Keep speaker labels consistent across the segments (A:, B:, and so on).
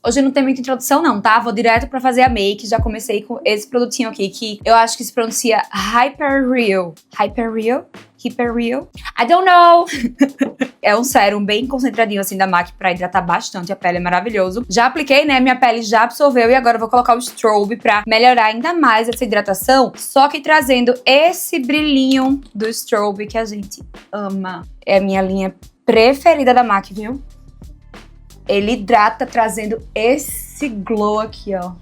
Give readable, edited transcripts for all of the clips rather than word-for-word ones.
A: Hoje não tem muita introdução não, tá? Vou direto pra fazer a make. Já comecei com esse produtinho aqui, que eu acho que se pronuncia Hyper Real. Hyper Real? Hyper Real? I don't know! É um sérum bem concentradinho assim da MAC pra hidratar bastante a pele, é maravilhoso. Já apliquei, né? Minha pele já absorveu e agora eu vou colocar o strobe pra melhorar ainda mais essa hidratação, só que trazendo esse brilhinho do strobe que a gente ama. É a minha linha preferida da MAC, viu? Ele hidrata trazendo esse glow aqui, ó.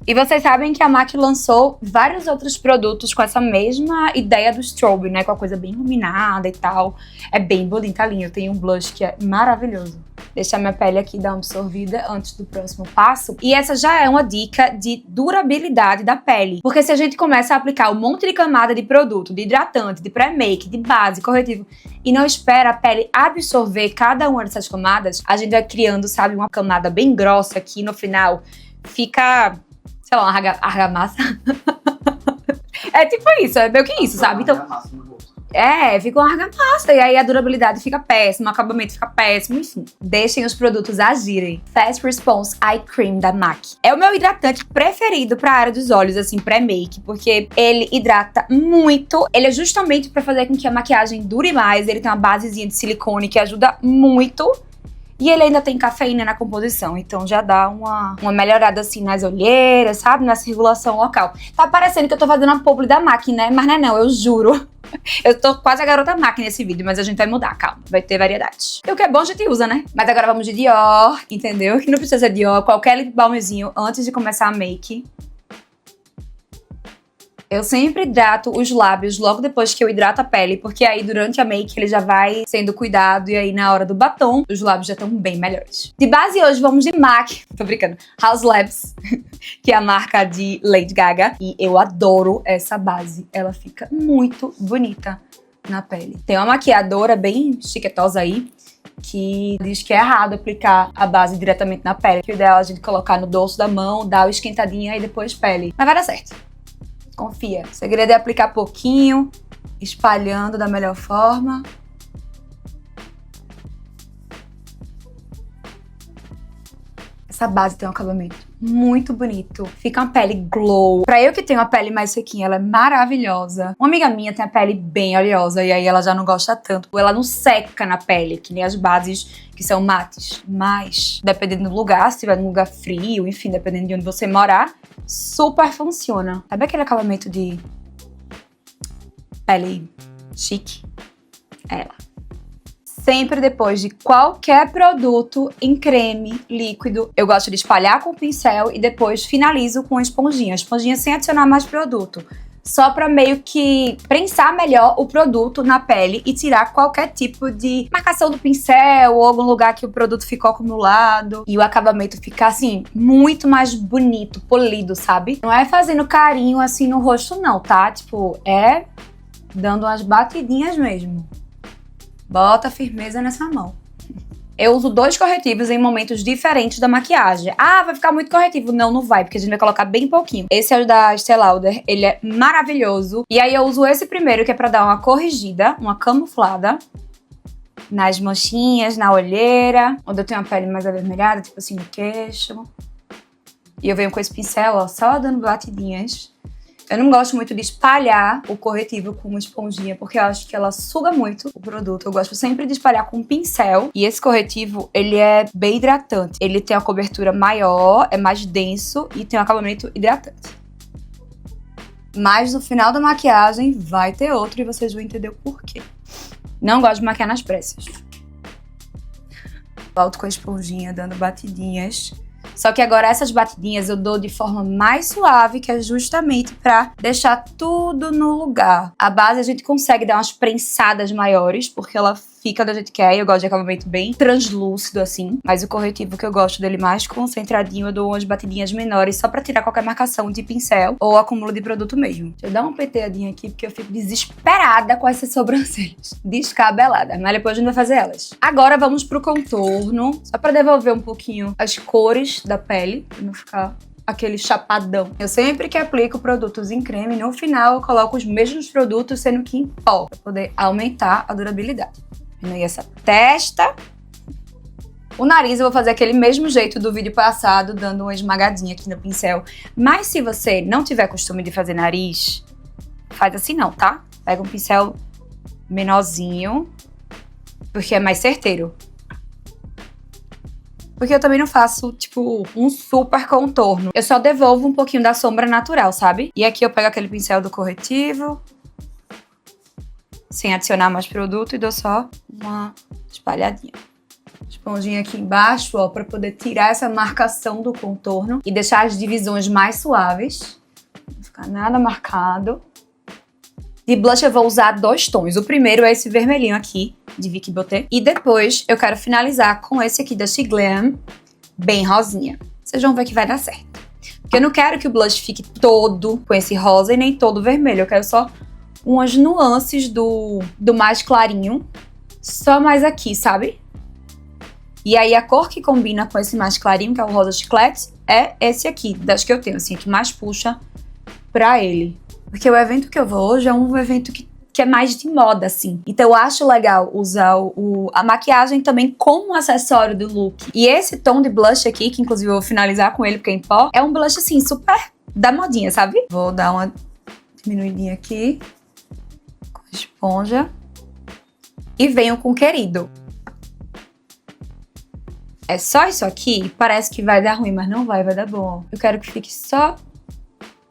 A: E vocês sabem que a MAC lançou vários outros produtos com essa mesma ideia do strobe, né? Com a coisa bem iluminada e tal. É bem bonita a linha. Eu tenho um blush que é maravilhoso. Deixar minha pele aqui dar uma absorvida antes do próximo passo. E essa já é uma dica de durabilidade da pele. Porque se a gente começa a aplicar um monte de camada de produto, de hidratante, de pré-make, de base, corretivo, e não espera a pele absorver cada uma dessas camadas, a gente vai criando, sabe, uma camada bem grossa que no final fica... sei lá, uma argamassa. É tipo isso, é meio que isso, sabe? Então, fica uma argamassa. E aí a durabilidade fica péssima, o acabamento fica péssimo, enfim. Deixem os produtos agirem. Fast Response Eye Cream da MAC. É o meu hidratante preferido pra área dos olhos, assim, pré-make, porque ele hidrata muito. Ele é justamente pra fazer com que a maquiagem dure mais. Ele tem uma basezinha de silicone que ajuda muito. E ele ainda tem cafeína na composição, então já dá uma melhorada assim nas olheiras, sabe? Na circulação local. Tá parecendo que eu tô fazendo uma publi da MAC, né? Mas não é não, eu juro. Eu tô quase a garota MAC nesse vídeo, mas a gente vai mudar, calma. Vai ter variedade. E o que é bom a gente usa, né? Mas agora vamos de Dior, entendeu? Que não precisa ser Dior, qualquer lip balmzinho antes de começar a make. Eu sempre hidrato os lábios logo depois que eu hidrato a pele, porque aí durante a make ele já vai sendo cuidado e aí na hora do batom os lábios já estão bem melhores. De base hoje vamos de MAC, tô brincando, Haus Labs, que é a marca de Lady Gaga. E eu adoro essa base, ela fica muito bonita na pele. Tem uma maquiadora bem chiquetosa aí, que diz que é errado aplicar a base diretamente na pele, que o ideal é a gente colocar no dorso da mão, dar uma esquentadinha e depois pele. Mas vai dar certo. Confia. O segredo é aplicar pouquinho, espalhando da melhor forma. Essa base tem um acabamento muito bonito. Fica uma pele glow. Pra eu que tenho a pele mais sequinha, ela é maravilhosa. Uma amiga minha tem a pele bem oleosa e aí ela já não gosta tanto. Ela não seca na pele, que nem as bases que são mates. Mas, dependendo do lugar, se estiver num lugar frio, enfim, dependendo de onde você morar, super funciona. Sabe aquele acabamento de pele chique? Ela. Sempre depois de qualquer produto em creme líquido, eu gosto de espalhar com o pincel e depois finalizo com a esponjinha. A esponjinha sem adicionar mais produto. Só pra meio que prensar melhor o produto na pele e tirar qualquer tipo de marcação do pincel ou algum lugar que o produto ficou acumulado. E o acabamento fica assim, muito mais bonito, polido, sabe? Não é fazendo carinho assim no rosto não, tá? Tipo, é dando umas batidinhas mesmo. Bota firmeza nessa mão. Eu uso 2 corretivos em momentos diferentes da maquiagem. Ah, vai ficar muito corretivo. Não, não vai, porque a gente vai colocar bem pouquinho. Esse é o da Estée Lauder, ele é maravilhoso. E aí eu uso esse primeiro, que é pra dar uma corrigida, uma camuflada nas manchinhas, na olheira, onde eu tenho a pele mais avermelhada, tipo assim, no queixo. E eu venho com esse pincel, ó, só dando batidinhas. Eu não gosto muito de espalhar o corretivo com uma esponjinha, porque eu acho que ela suga muito o produto. Eu gosto sempre de espalhar com um pincel. E esse corretivo, ele é bem hidratante. Ele tem uma cobertura maior, é mais denso e tem um acabamento hidratante. Mas no final da maquiagem vai ter outro e vocês vão entender o porquê. Não gosto de maquiar nas pressas. Volto com a esponjinha, dando batidinhas. Só que agora essas batidinhas eu dou de forma mais suave, que é justamente pra deixar tudo no lugar. A base a gente consegue dar umas prensadas maiores, porque ela fica do jeito que é. Eu gosto de acabamento bem translúcido, assim. Mas o corretivo que eu gosto dele mais concentradinho, eu dou umas batidinhas menores, só pra tirar qualquer marcação de pincel ou acúmulo de produto mesmo. Deixa eu dar uma penteadinha aqui, porque eu fico desesperada com essas sobrancelhas. Descabelada. Mas depois a gente vai fazer elas. Agora vamos pro contorno, só pra devolver um pouquinho as cores da pele, pra não ficar aquele chapadão. Eu sempre que aplico produtos em creme, no final eu coloco os mesmos produtos, sendo que em pó, pra poder aumentar a durabilidade. E essa testa. O nariz eu vou fazer aquele mesmo jeito do vídeo passado, dando uma esmagadinha aqui no pincel. Mas se você não tiver costume de fazer nariz, faz assim não, tá? Pega um pincel menorzinho, porque é mais certeiro. Porque eu também não faço, tipo, um super contorno. Eu só devolvo um pouquinho da sombra natural, sabe? E aqui eu pego aquele pincel do corretivo, sem adicionar mais produto, e dou só uma espalhadinha. Esponjinha aqui embaixo, ó, pra poder tirar essa marcação do contorno e deixar as divisões mais suaves. Não ficar nada marcado. De blush eu vou usar 2 tons. O primeiro é esse vermelhinho aqui, de Vicky Beauté. E depois eu quero finalizar com esse aqui da She Glam, bem rosinha. Vocês vão ver que vai dar certo. Porque eu não quero que o blush fique todo com esse rosa e nem todo vermelho. Eu quero só umas nuances do mais clarinho. Só mais aqui, sabe? E aí a cor que combina com esse mais clarinho, que é o rosa chiclete, é esse aqui, das que eu tenho, assim, que mais puxa pra ele. Porque o evento que eu vou hoje é um evento que é mais de moda, assim. Então eu acho legal usar a maquiagem também como um acessório do look. E esse tom de blush aqui, que inclusive eu vou finalizar com ele, porque é em pó, é um blush, assim, super da modinha, sabe? Vou dar uma diminuidinha aqui com a esponja. E venho com o querido. É só isso aqui? Parece que vai dar ruim, mas não vai dar bom. Eu quero que fique só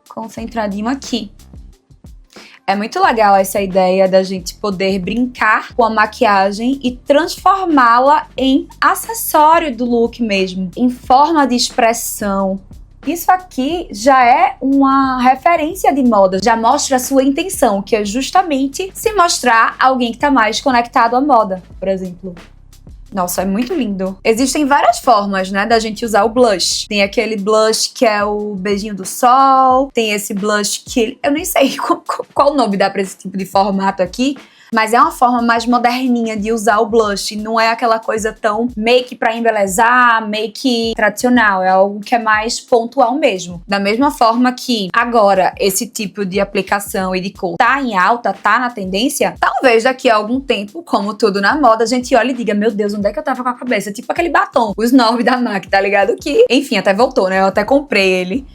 A: concentradinho aqui. É muito legal essa ideia da gente poder brincar com a maquiagem e transformá-la em acessório do look mesmo, em forma de expressão. Isso aqui já é uma referência de moda, já mostra a sua intenção, que é justamente se mostrar alguém que tá mais conectado à moda, por exemplo. Nossa, é muito lindo. Existem várias formas, né, da gente usar o blush. Tem aquele blush que é o beijinho do sol. Tem esse blush que... eu nem sei qual nome dá pra esse tipo de formato aqui. Mas é uma forma mais moderninha de usar o blush. Não é aquela coisa tão make pra embelezar, make tradicional. É algo que é mais pontual mesmo. Da mesma forma que agora esse tipo de aplicação e de cor tá em alta, tá na tendência, talvez daqui a algum tempo, como tudo na moda, a gente olha e diga, meu Deus, onde é que eu tava com a cabeça? Tipo aquele batom, o Snob da MAC, tá ligado? Que, enfim, até voltou, né? Eu até comprei ele.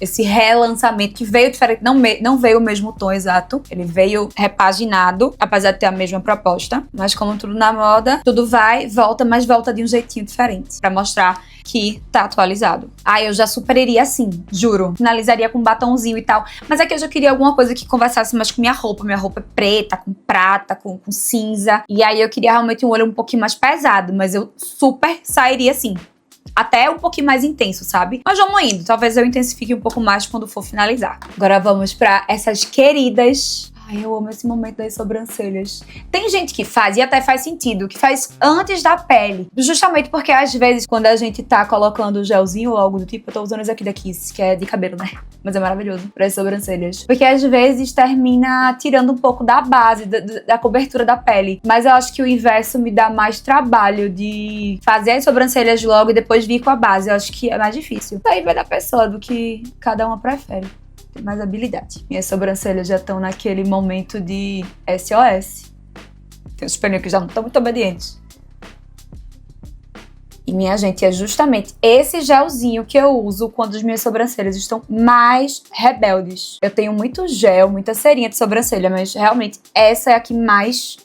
A: Esse relançamento que veio diferente, não veio o mesmo tom exato, ele veio repaginado, apesar de ter a mesma proposta, mas como tudo na moda, tudo vai, volta, mas volta de um jeitinho diferente, pra mostrar que tá atualizado. Eu já superiria assim, juro, finalizaria com um batonzinho e tal, mas aqui eu já queria alguma coisa que conversasse mais com minha roupa é preta, com prata, com cinza, e aí eu queria realmente um olho um pouquinho mais pesado, mas eu super sairia assim. Até um pouquinho mais intenso, sabe? Mas vamos indo. Talvez eu intensifique um pouco mais quando for finalizar. Agora vamos pra essas queridas... eu amo esse momento das sobrancelhas. Tem gente que faz, e até faz sentido, que faz antes da pele. Justamente porque às vezes, quando a gente tá colocando o gelzinho ou algo do tipo, eu tô usando esse aqui da Kiss, que é de cabelo, né? Mas é maravilhoso para as sobrancelhas. Porque às vezes termina tirando um pouco da base, da cobertura da pele. Mas eu acho que o inverso me dá mais trabalho de fazer as sobrancelhas logo e depois vir com a base. Eu acho que é mais difícil. Aí vai da pessoa, do que cada uma prefere. Tem mais habilidade. Minhas sobrancelhas já estão naquele momento de SOS. Tem os pelinhos que já não estão muito obedientes. E, minha gente, é justamente esse gelzinho que eu uso quando as minhas sobrancelhas estão mais rebeldes. Eu tenho muito gel, muita cerinha de sobrancelha, mas realmente essa é a que mais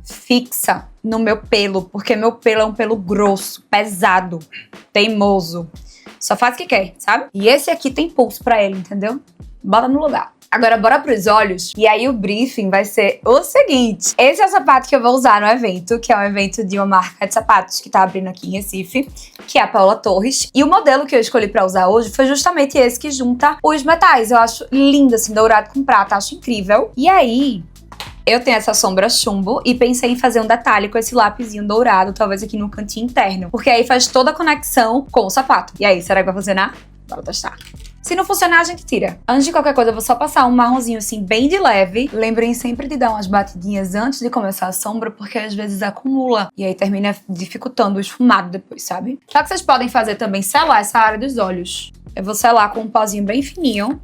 A: fixa no meu pelo, porque meu pelo é um pelo grosso, pesado, teimoso. Só faz o que quer, sabe? E esse aqui tem pulso pra ele, entendeu? Bota no lugar. Agora, bora pros olhos. E aí, o briefing vai ser o seguinte. Esse é o sapato que eu vou usar no evento, que é um evento de uma marca de sapatos que tá abrindo aqui em Recife, que é a Paula Torres. E o modelo que eu escolhi pra usar hoje foi justamente esse que junta os metais. Eu acho lindo, assim, dourado com prata. Acho incrível. E aí... eu tenho essa sombra chumbo e pensei em fazer um detalhe com esse lapisinho dourado, talvez aqui no cantinho interno. Porque aí faz toda a conexão com o sapato. E aí, será que vai funcionar? Bora testar. Se não funcionar, a gente tira. Antes de qualquer coisa, eu vou só passar um marronzinho assim, bem de leve. Lembrem sempre de dar umas batidinhas antes de começar a sombra, porque às vezes acumula. E aí termina dificultando o esfumado depois, sabe? Só que vocês podem fazer também selar essa área dos olhos. Eu vou selar com um pozinho bem fininho.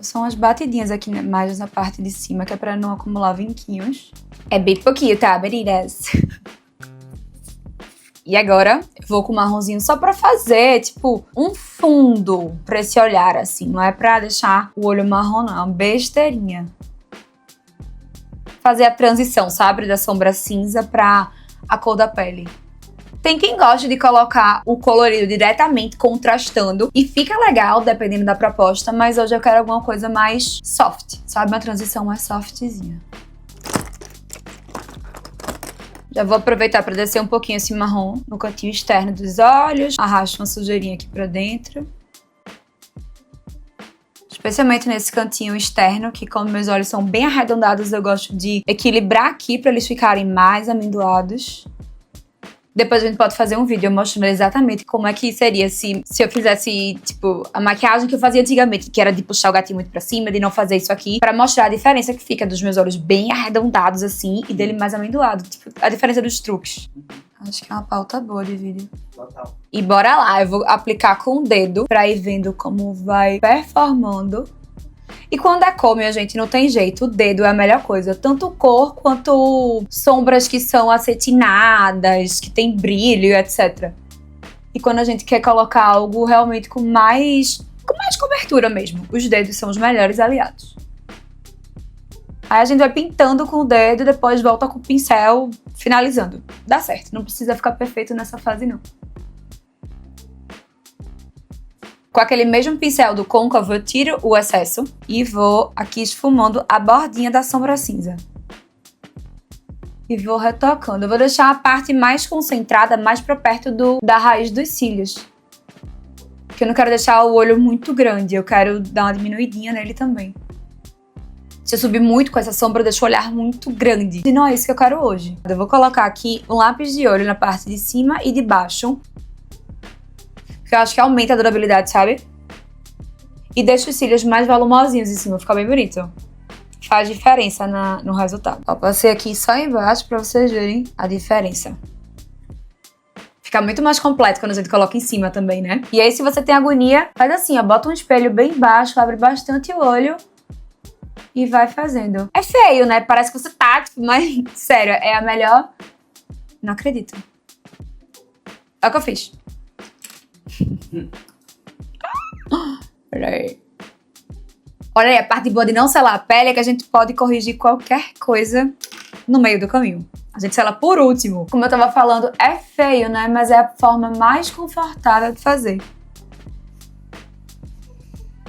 A: São umas batidinhas aqui, né, mais na parte de cima, que é pra não acumular vinquinhos. É bem pouquinho, tá, meninas? E agora eu vou com o marronzinho só pra fazer, tipo, um fundo pra esse olhar, assim. Não é pra deixar o olho marrom, não. É uma besteirinha. Fazer a transição, sabe? Da sombra cinza pra a cor da pele. Tem quem gosta de colocar o colorido diretamente contrastando e fica legal, dependendo da proposta, mas hoje eu quero alguma coisa mais soft, sabe? Uma transição mais softzinha. Já vou aproveitar para descer um pouquinho esse marrom no cantinho externo dos olhos. Arrasto uma sujeirinha aqui para dentro. Especialmente nesse cantinho externo, que como meus olhos são bem arredondados, eu gosto de equilibrar aqui para eles ficarem mais amendoados. Depois a gente pode fazer um vídeo mostrando exatamente como é que seria se eu fizesse, tipo, a maquiagem que eu fazia antigamente, que era de puxar o gatinho muito pra cima, de não fazer isso aqui, pra mostrar a diferença que fica dos meus olhos bem arredondados, assim, e dele mais amendoado. Tipo, a diferença dos truques. Acho que é uma pauta boa de vídeo. Total. E bora lá, eu vou aplicar com o dedo pra ir vendo como vai performando. E quando é cor, minha gente, não tem jeito. O dedo é a melhor coisa. Tanto cor quanto sombras que são acetinadas, que tem brilho, etc. E quando a gente quer colocar algo realmente com mais cobertura mesmo, os dedos são os melhores aliados. Aí a gente vai pintando com o dedo e depois volta com o pincel, finalizando. Dá certo, não precisa ficar perfeito nessa fase, não. Com aquele mesmo pincel do côncavo, eu tiro o excesso e vou aqui esfumando a bordinha da sombra cinza. E vou retocando. Eu vou deixar a parte mais concentrada, mais pra perto da raiz dos cílios. Porque eu não quero deixar o olho muito grande, eu quero dar uma diminuidinha nele também. Se eu subir muito com essa sombra, eu deixo o olhar muito grande. E não é isso que eu quero hoje. Eu vou colocar aqui um lápis de olho na parte de cima e de baixo. Que eu acho que aumenta a durabilidade, sabe? E deixa os cílios mais volumosinhos em cima, fica bem bonito. Faz diferença no resultado. Ó, passei aqui só embaixo pra vocês verem a diferença. Fica muito mais completo quando a gente coloca em cima também, né? E aí, se você tem agonia, faz assim, ó, bota um espelho bem baixo, abre bastante o olho e vai fazendo. É feio, né? Parece que você tá, tipo, mas sério, é a melhor... Não acredito. É o que eu fiz. Olha aí, a parte boa de não selar a pele é que a gente pode corrigir qualquer coisa no meio do caminho. A gente sela por último. Como eu tava falando, é feio, né? Mas é a forma mais confortável de fazer.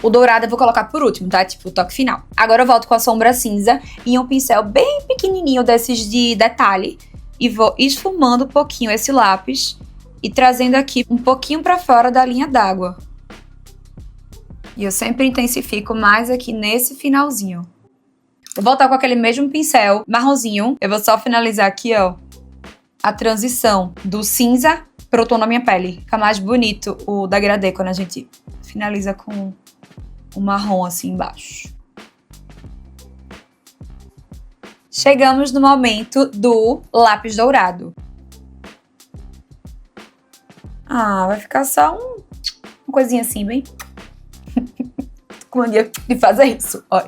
A: O dourado eu vou colocar por último, tá? Tipo, o toque final. Agora eu volto com a sombra cinza e um pincel bem pequenininho desses de detalhe. E vou esfumando um pouquinho esse lápis e trazendo aqui um pouquinho pra fora da linha d'água. E eu sempre intensifico mais aqui nesse finalzinho. Vou voltar com aquele mesmo pincel marronzinho. Eu vou só finalizar aqui, ó, a transição do cinza pro tom da minha pele. Fica mais bonito o degradê quando a gente finaliza com o marrom assim embaixo. Chegamos no momento do lápis dourado. Ah, vai ficar só uma coisinha assim, bem... com mania de fazer isso. Ó,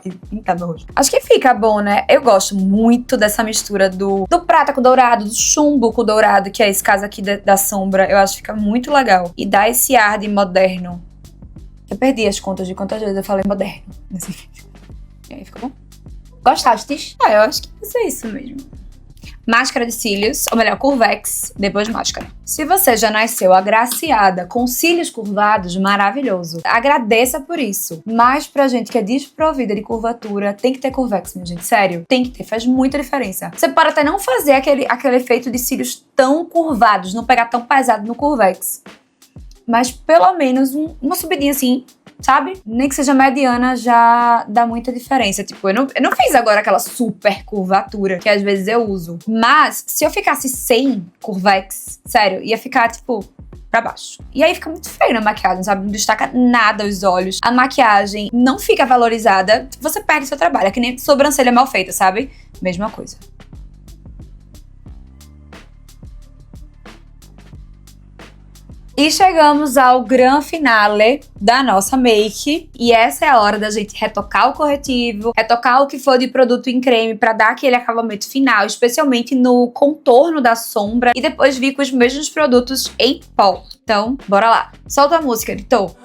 A: tá no rosto. Acho que fica bom, né? Eu gosto muito dessa mistura do prata com dourado, do chumbo com dourado, que é esse caso aqui da sombra. Eu acho que fica muito legal. E dá esse ar de moderno. Eu perdi as contas de quantas vezes eu falei moderno nesse vídeo. E aí, ficou bom? Gostaste? Eu acho que vai ser isso mesmo. Máscara de cílios, ou melhor, Curvex, depois máscara. Se você já nasceu agraciada com cílios curvados, maravilhoso. Agradeça por isso. Mas pra gente que é desprovida de curvatura, tem que ter Curvex, minha gente. Sério, tem que ter, faz muita diferença. Você pode até não fazer aquele efeito de cílios tão curvados, não pegar tão pesado no Curvex. Mas pelo menos uma subidinha assim, sabe? Nem que seja mediana, já dá muita diferença. Tipo, eu não fiz agora aquela super curvatura que às vezes eu uso. Mas, se eu ficasse sem Curvex, sério, ia ficar, tipo, pra baixo. E aí fica muito feio na maquiagem, sabe? Não destaca nada os olhos. A maquiagem não fica valorizada. Você perde seu trabalho. É que nem sobrancelha mal feita, sabe? Mesma coisa. E chegamos ao gran finale da nossa make. E essa é a hora da gente retocar o corretivo, retocar o que for de produto em creme pra dar aquele acabamento final, especialmente no contorno da sombra. E depois vir com os mesmos produtos em pó. Então, bora lá. Solta a música, editor.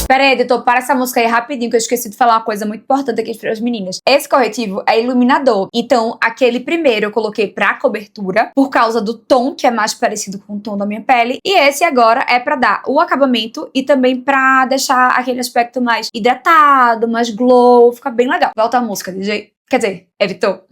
A: Pera aí, editor, para essa música aí rapidinho, que eu esqueci de falar uma coisa muito importante aqui para as meninas. Esse corretivo é iluminador. Então, aquele primeiro eu coloquei pra cobertura, por causa do tom, que é mais parecido com o tom da minha pele. E esse agora é pra dar o acabamento e também pra deixar aquele aspecto mais hidratado, mais glow. Fica bem legal. Volta a música, DJ. Quer dizer, editor.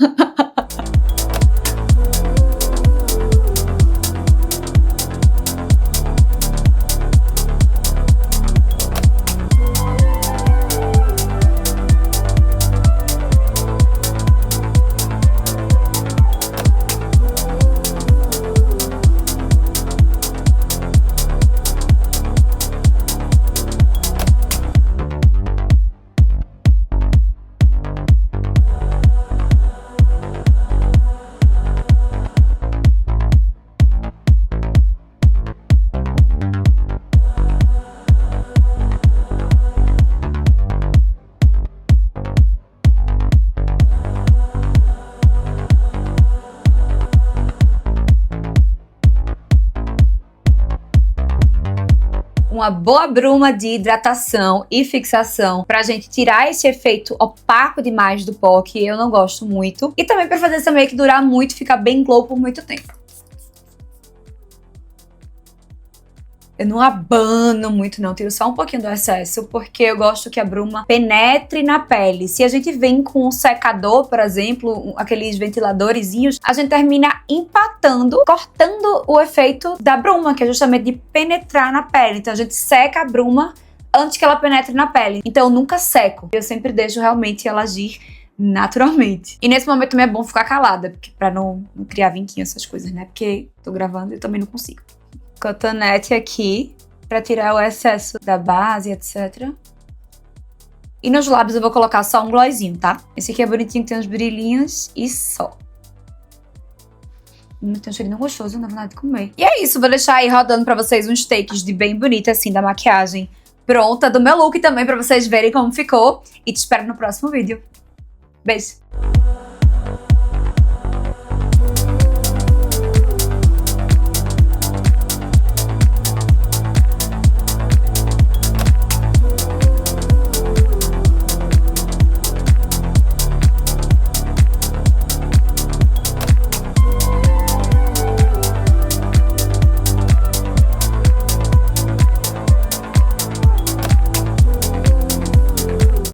A: Uma boa bruma de hidratação e fixação pra gente tirar esse efeito opaco demais do pó, que eu não gosto muito. E também pra fazer essa make durar muito, ficar bem glow por muito tempo. Eu não abano muito não, tiro só um pouquinho do excesso, porque eu gosto que a bruma penetre na pele. Se a gente vem com um secador, por exemplo, aqueles ventiladorzinhos, a gente termina empatando, cortando o efeito da bruma, que é justamente de penetrar na pele. Então a gente seca a bruma antes que ela penetre na pele. Então eu nunca seco, eu sempre deixo realmente ela agir naturalmente. E nesse momento também é bom ficar calada, porque pra não criar vinquinho, essas coisas, né? Porque tô gravando e também não consigo. Cotonete aqui, pra tirar o excesso da base, etc. E nos lábios eu vou colocar só um glossinho, tá? Esse aqui é bonitinho, tem uns brilhinhos e só. Tem um cheirinho gostoso, na verdade, de comer. E é isso, vou deixar aí rodando pra vocês uns takes de bem bonita, assim, da maquiagem pronta, do meu look também, pra vocês verem como ficou. E te espero no próximo vídeo. Beijo!